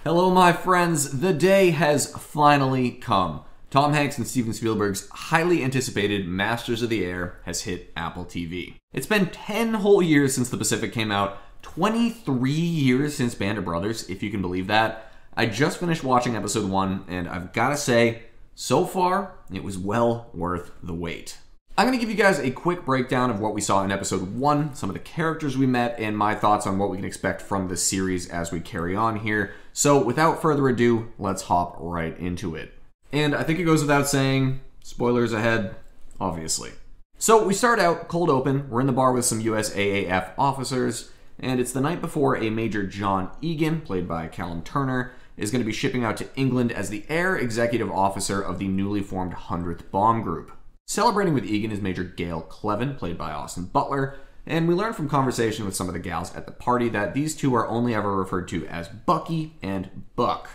Hello, my friends. The day has finally come. Tom Hanks and Steven Spielberg's highly anticipated Masters of the Air has hit Apple TV. It's been 10 whole years since The Pacific came out, 23 years since Band of Brothers, if you can believe that. I just finished watching episode 1, and I've got to say, so far, it was well worth the wait. I'm going to give you guys a quick breakdown of what we saw in episode 1, some of the characters we met, and my thoughts on what we can expect from this series as we carry on here. So without further ado, let's hop right into it. And I think it goes without saying, spoilers ahead, obviously. So we start out cold open, we're in the bar with some USAAF officers, and it's the night before a Major John Egan, played by Callum Turner, is going to be shipping out to England as the Air Executive Officer of the newly formed 100th Bomb Group. Celebrating with Egan is Major Gail Cleven, played by Austin Butler, and we learn from conversation with some of the gals at the party that these two are only ever referred to as Bucky and Buck.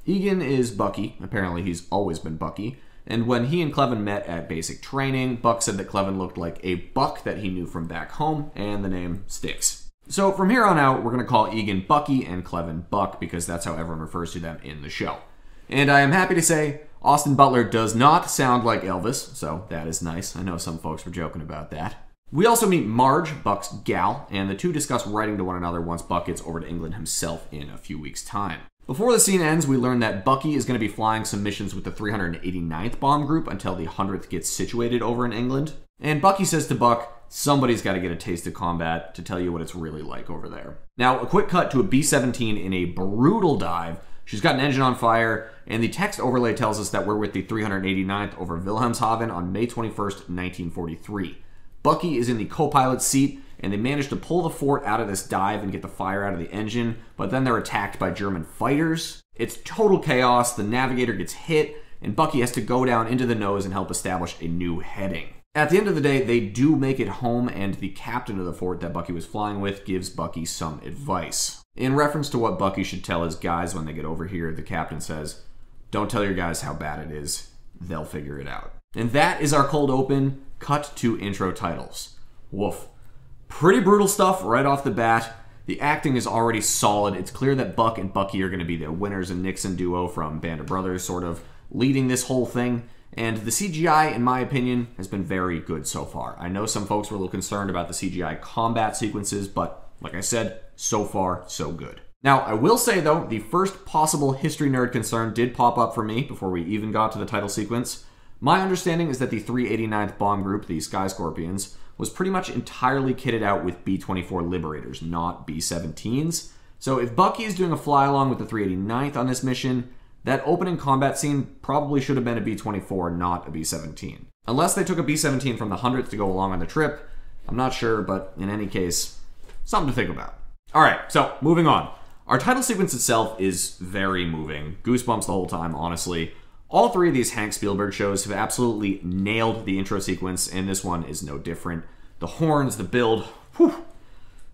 Egan is Bucky, apparently he's always been Bucky, and when he and Cleven met at basic training, Buck said that Cleven looked like a buck that he knew from back home, and the name sticks. So from here on out, we're going to call Egan Bucky and Cleven Buck, because that's how everyone refers to them in the show. And I am happy to say, Austin Butler does not sound like Elvis, so that is nice. I know some folks were joking about that. We also meet Marge, Buck's gal, and the two discuss writing to one another once Buck gets over to England himself in a few weeks' time. Before the scene ends, we learn that Bucky is going to be flying some missions with the 389th Bomb Group until the 100th gets situated over in England. And Bucky says to Buck, somebody's got to get a taste of combat to tell you what it's really like over there. Now, a quick cut to a B-17 in a brutal dive. She's got an engine on fire, and the text overlay tells us that we're with the 389th over Wilhelmshaven on May 21st, 1943. Bucky is in the co-pilot's seat, and they manage to pull the fort out of this dive and get the fire out of the engine, but then they're attacked by German fighters. It's total chaos, the navigator gets hit, and Bucky has to go down into the nose and help establish a new heading. At the end of the day, they do make it home, and the captain of the fort that Bucky was flying with gives Bucky some advice. In reference to what Bucky should tell his guys when they get over here, the captain says, "Don't tell your guys how bad it is. They'll figure it out." And that is our cold open. Cut to intro titles. Woof. Pretty brutal stuff right off the bat. The acting is already solid. It's clear that Buck and Bucky are going to be the Winters and Nixon duo from Band of Brothers, sort of leading this whole thing. And the CGI, in my opinion, has been very good so far. I know some folks were a little concerned about the CGI combat sequences, but like I said, so far, so good. Now, I will say, though, the first possible history nerd concern did pop up for me before we even got to the title sequence. My understanding is that the 389th Bomb Group, the Sky Scorpions, was pretty much entirely kitted out with B-24 Liberators, not B-17s. So if Bucky is doing a fly-along with the 389th on this mission, that opening combat scene probably should have been a B-24, not a B-17. Unless they took a B-17 from the 100th to go along on the trip, I'm not sure, but in any case, something to think about. Alright, so moving on. Our title sequence itself is very moving. Goosebumps the whole time, honestly. All three of these Hank Spielberg shows have absolutely nailed the intro sequence, and this one is no different. The horns, the build, whew,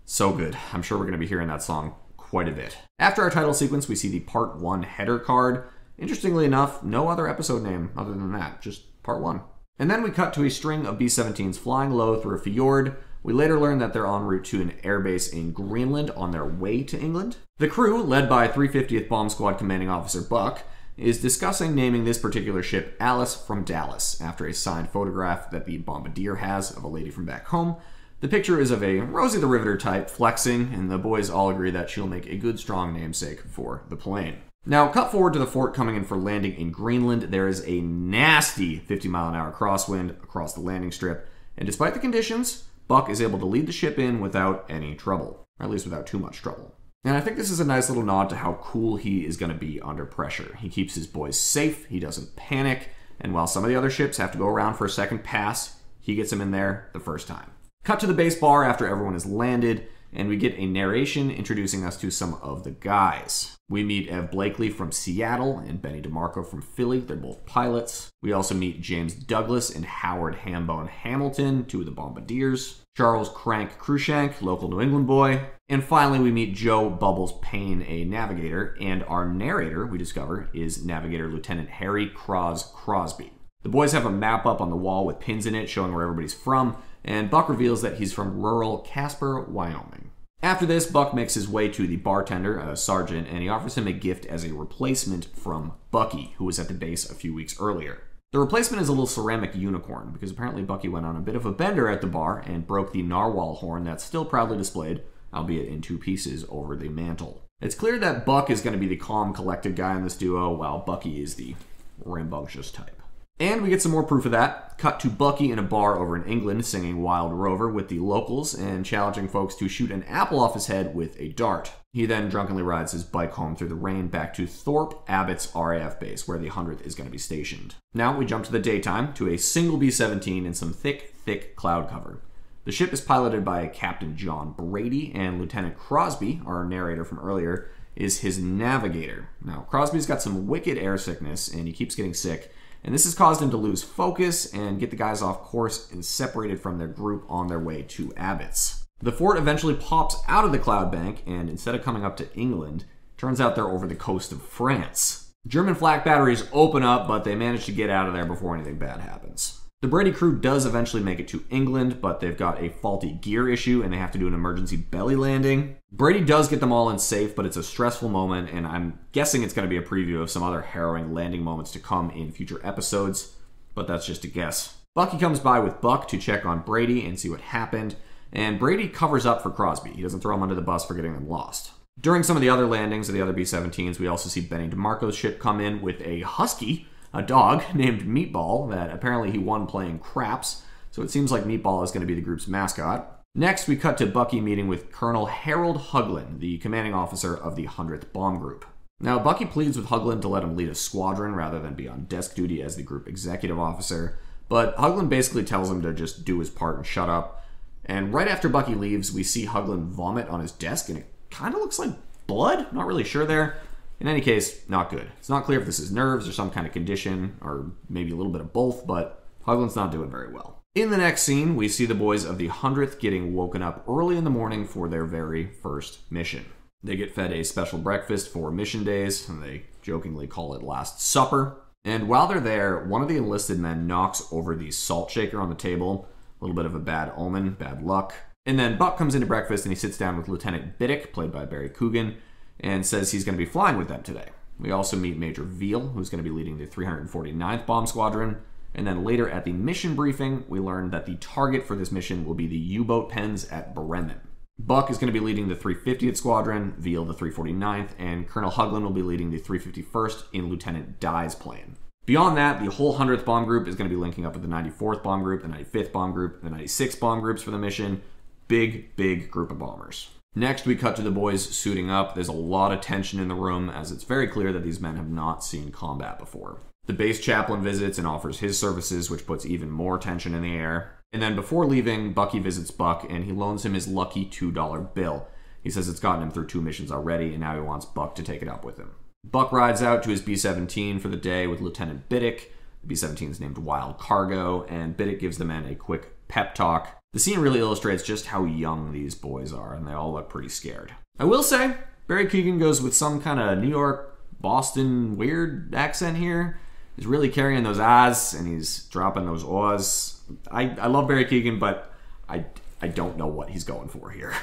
so good. I'm sure we're going to be hearing that song quite a bit. After our title sequence, we see the Part 1 header card. Interestingly enough, no other episode name other than that, just Part 1. And then we cut to a string of B-17s flying low through a fjord. We later learn that they're en route to an airbase in Greenland on their way to England. The crew, led by 350th Bomb Squad Commanding Officer Buck, is discussing naming this particular ship Alice from Dallas, after a signed photograph that the Bombardier has of a lady from back home. The picture is of a Rosie the Riveter type flexing, and the boys all agree that she'll make a good strong namesake for the plane. Now, cut forward to the fort coming in for landing in Greenland. There is a nasty 50-mile-an-hour crosswind across the landing strip, and despite the conditions, Buck is able to lead the ship in without any trouble, or at least without too much trouble. And I think this is a nice little nod to how cool he is going to be under pressure. He keeps his boys safe, he doesn't panic, and while some of the other ships have to go around for a second pass, he gets them in there the first time. Cut to the base bar after everyone has landed, and we get a narration introducing us to some of the guys. We meet Ev Blakely from Seattle and Benny DeMarco from Philly. They're both pilots. We also meet James Douglas and Howard Hambone Hamilton, two of the Bombardiers. Charles Crank Cruikshank, local New England boy. And finally, we meet Joe Bubbles Payne, a navigator, and our narrator, we discover, is Navigator Lieutenant Harry Cross Crosby. The boys have a map up on the wall with pins in it showing where everybody's from, and Buck reveals that he's from rural Casper, Wyoming. After this, Buck makes his way to the bartender, a sergeant, and he offers him a gift as a replacement from Bucky, who was at the base a few weeks earlier. The replacement is a little ceramic unicorn, because apparently Bucky went on a bit of a bender at the bar and broke the narwhal horn that's still proudly displayed, albeit in 2 pieces, over the mantle. It's clear that Buck is going to be the calm, collected guy in this duo, while Bucky is the rambunctious type. And we get some more proof of that. Cut to Bucky in a bar over in England singing Wild Rover with the locals and challenging folks to shoot an apple off his head with a dart. He then drunkenly rides his bike home through the rain back to Thorpe Abbott's RAF base, where the 100th is going to be stationed. Now we jump to the daytime, to a single B-17 in some thick cloud cover. The ship is piloted by Captain John Brady, and Lieutenant Crosby, our narrator from earlier, is his navigator. Now, Crosby's got some wicked air sickness, and he keeps getting sick, and this has caused him to lose focus and get the guys off course and separated from their group on their way to Abbott's. The fort eventually pops out of the cloud bank, and instead of coming up to England, turns out they're over the coast of France. German flak batteries open up, but they manage to get out of there before anything bad happens. The Brady crew does eventually make it to England, but they've got a faulty gear issue and they have to do an emergency belly landing. Brady does get them all in safe, but it's a stressful moment, and I'm guessing it's going to be a preview of some other harrowing landing moments to come in future episodes, but that's just a guess. Bucky comes by with Buck to check on Brady and see what happened, and Brady covers up for Crosby. He doesn't throw him under the bus for getting them lost. During some of the other landings of the other B-17s, we also see Benny DeMarco's ship come in with a husky, a dog named Meatball that apparently he won playing craps, so it seems like Meatball is going to be the group's mascot. Next, we cut to Bucky meeting with Colonel Harold Huglin, the commanding officer of the 100th Bomb Group. Now, Bucky pleads with Huglin to let him lead a squadron rather than be on desk duty as the group executive officer, but Huglin basically tells him to just do his part and shut up. And right after Bucky leaves, we see Huglin vomit on his desk, and it kind of looks like blood. Not really sure there. In any case, not good. It's not clear if this is nerves or some kind of condition, or maybe a little bit of both, but Huglin's not doing very well. In the next scene, we see the boys of the 100th getting woken up early in the morning for their very first mission. They get fed a special breakfast for mission days, and they jokingly call it Last Supper. And while they're there, one of the enlisted men knocks over the salt shaker on the table. A little bit of a bad omen, bad luck. And then Buck comes into breakfast and he sits down with Lieutenant Biddick, played by Barry Coogan, and says he's going to be flying with them today. We also meet Major Veal, who's going to be leading the 349th Bomb Squadron, and then later at the mission briefing, we learn that the target for this mission will be the U-boat pens at Bremen. Buck is going to be leading the 350th Squadron, Veal the 349th, and Colonel Huglin will be leading the 351st in Lieutenant Dye's plane. Beyond that, the whole 100th Bomb Group is going to be linking up with the 94th Bomb Group, the 95th Bomb Group, the 96th Bomb Groups for the mission. Big group of bombers. Next, we cut to the boys suiting up. There's a lot of tension in the room, as it's very clear that these men have not seen combat before. The base chaplain visits and offers his services, which puts even more tension in the air. And then before leaving, Bucky visits Buck, and he loans him his lucky $2 bill. He says it's gotten him through 2 missions already, and now he wants Buck to take it up with him. Buck rides out to his B-17 for the day with Lieutenant Biddick. The B-17 is named Wild Cargo, and Biddick gives the men a quick pep talk. The scene really illustrates just how young these boys are, and they all look pretty scared. I will say, Barry Keoghan goes with some kind of New York, Boston weird accent here. He's really carrying those ahs, and he's dropping those awes. I love Barry Keoghan, but I don't know what he's going for here.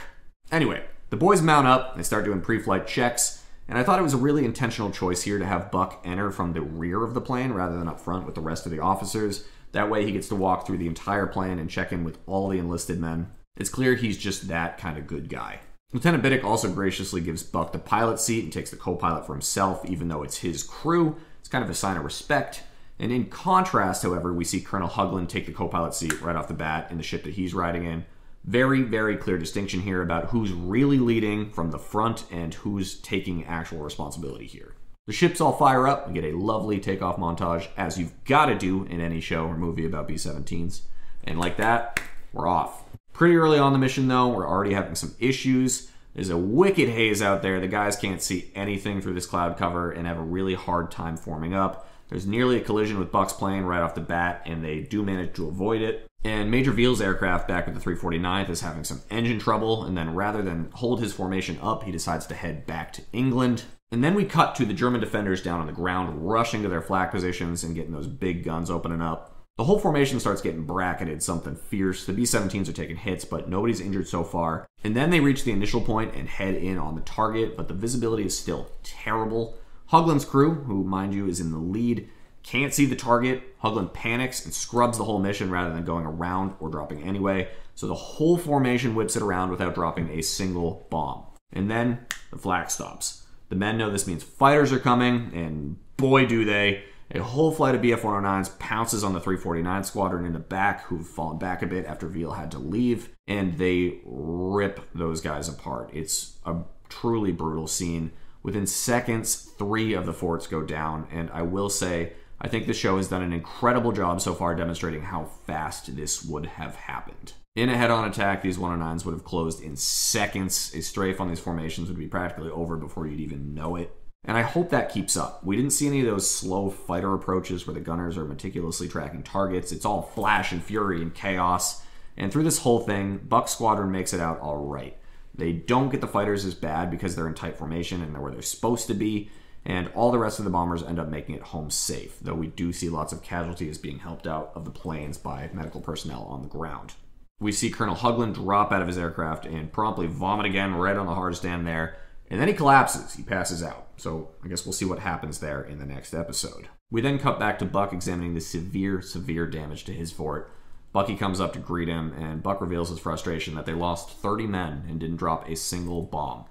Anyway, the boys mount up, they start doing pre-flight checks, and I thought it was a really intentional choice here to have Buck enter from the rear of the plane rather than up front with the rest of the officers. That way he gets to walk through the entire plane and check in with all the enlisted men. It's clear he's just that kind of good guy. Lieutenant Biddick also graciously gives Buck the pilot seat and takes the co-pilot for himself, even though it's his crew. It's kind of a sign of respect. And in contrast, however, we see Colonel Huglin take the co-pilot seat right off the bat in the ship that he's riding in. Very clear distinction here about who's really leading from the front and who's taking actual responsibility here. The ships all fire up. We get a lovely takeoff montage, as you've got to do in any show or movie about B-17s. And like that, we're off. Pretty early on the mission, though, we're already having some issues. There's a wicked haze out there. The guys can't see anything through this cloud cover and have a really hard time forming up. There's nearly a collision with Buck's plane right off the bat, and they do manage to avoid it. And Major Veal's aircraft back with the 349th is having some engine trouble, and then rather than hold his formation up, he decides to head back to England. And then we cut to the German defenders down on the ground, rushing to their flak positions and getting those big guns opening up. The whole formation starts getting bracketed something fierce. The B-17s are taking hits, but nobody's injured so far. And then they reach the initial point and head in on the target, but the visibility is still terrible. Huglin's crew, who, mind you, is in the lead, can't see the target. Huglin panics and scrubs the whole mission rather than going around or dropping anyway, so the whole formation whips it around without dropping a single bomb. And then the flak stops. The men know this means fighters are coming, and boy do they. A whole flight of BF-109s pounces on the 349 squadron in the back, who've fallen back a bit after Veal had to leave, and they rip those guys apart. It's a truly brutal scene. Within seconds, 3 of the forts go down, and I will say, I think the show has done an incredible job so far demonstrating how fast this would have happened. In a head-on attack, these 109s would have closed in seconds. A strafe on these formations would be practically over before you'd even know it. And I hope that keeps up. We didn't see any of those slow fighter approaches where the gunners are meticulously tracking targets. It's all flash and fury and chaos. And through this whole thing, Buck's squadron makes it out all right. They don't get the fighters as bad because they're in tight formation and they're where they're supposed to be. And all the rest of the bombers end up making it home safe, though we do see lots of casualties being helped out of the planes by medical personnel on the ground. We see Colonel Huglin drop out of his aircraft and promptly vomit again right on the hard stand there. And then he collapses. He passes out. So I guess we'll see what happens there in the next episode. We then cut back to Buck examining the severe damage to his fort. Bucky comes up to greet him, and Buck reveals his frustration that they lost 30 men and didn't drop a single bomb.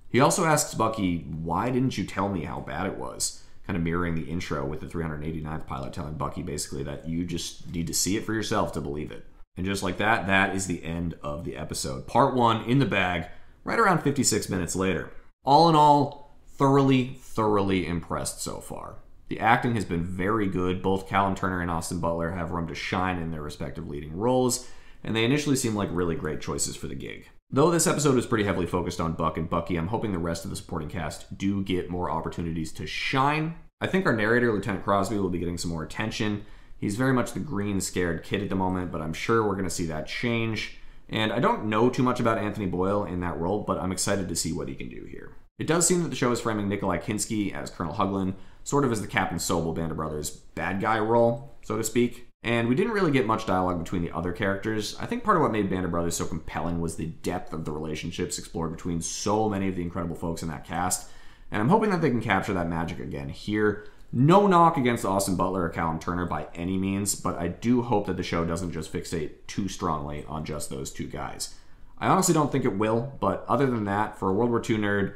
He also asks Bucky, why didn't you tell me how bad it was? Kind of mirroring the intro with the 389th pilot telling Bucky basically that you just need to see it for yourself to believe it. And just like that, that is the end of the episode. Part 1 in the bag, right around 56 minutes later. All in all, thoroughly impressed so far. The acting has been very good. Both Callum Turner and Austin Butler have room to shine in their respective leading roles, and they initially seem like really great choices for the gig. Though this episode is pretty heavily focused on Buck and Bucky, I'm hoping the rest of the supporting cast do get more opportunities to shine. I think our narrator, Lieutenant Crosby, will be getting some more attention. He's very much the green, scared kid at the moment, but I'm sure we're going to see that change. And I don't know too much about Anthony Boyle in that role, but I'm excited to see what he can do here. It does seem that the show is framing Nikolai Kinski as Colonel Huglin, sort of as the Captain Sobel Band of Brothers bad guy role, so to speak. And we didn't really get much dialogue between the other characters. I think part of what made Band of Brothers so compelling was the depth of the relationships explored between so many of the incredible folks in that cast. And I'm hoping that they can capture that magic again here. No knock against Austin Butler or Callum Turner by any means, but I do hope that the show doesn't just fixate too strongly on just those two guys. I honestly don't think it will, but other than that, for a World War II nerd,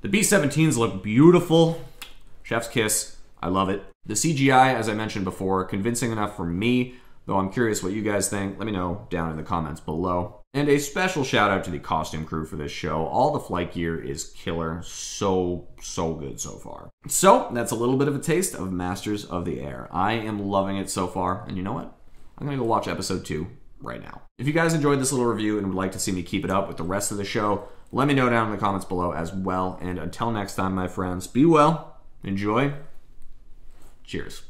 the B-17s look beautiful. Chef's kiss. I love it. The CGI, as I mentioned before, convincing enough for me, though I'm curious what you guys think. Let me know down in the comments below. And a special shout out to the costume crew for this show. All the flight gear is killer. So good so far. So that's a little bit of a taste of Masters of the Air. I am loving it so far. And you know what? I'm going to go watch episode 2 right now. If you guys enjoyed this little review and would like to see me keep it up with the rest of the show, let me know down in the comments below as well. And until next time, my friends, be well, enjoy, cheers.